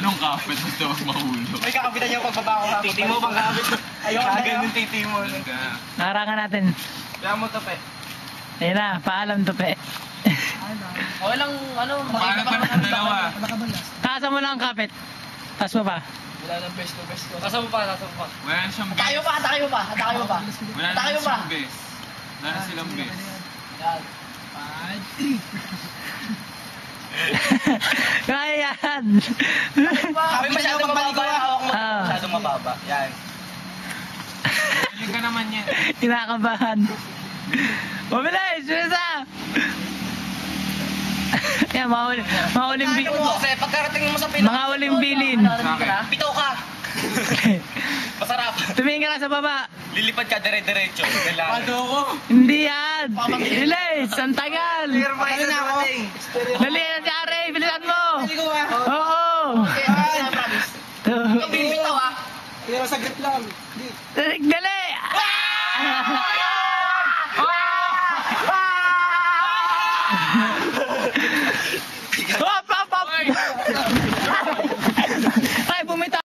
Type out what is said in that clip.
Anong kapit? Basta wag mahulog. May kakapitan niya pagbaba ko ha. Titi mo bang kapit? Ayoko na ganun titi mo. Nakarangan natin. Kaya mo tope. Ayun na, paalam to pe. Walang ano. Paano pa ng dalawa? Taasan mo lang ang kapit. Taas mo pa. Wala nang best to best ko. Tasa mo pa. Wala na siyang Tayo pa. Wala na Tayo pa. siyang base. Wala na silang base. Yan. Kaya yan. Kami masyadong mababa yung hawak mo. Ah. Masyadong mababa. Yan. Galing ka naman yan. Kinakabahan. Mabilis! Bisa! Yan, mga uling Ano mo kasi pagkarating mo sa pinaka. mga uling bilin. Bitaw ka. Masarap. Tumingin ka lang sa baba. Lilipad ka dire-diretso. Pado ko. Hindi yan. Bilis! Ang tagal! Ano na ako? Dali na si Aray! Bilisan mo! Hindi ko ah. Oo! Promise. Bitaw ah. Dali! Ah!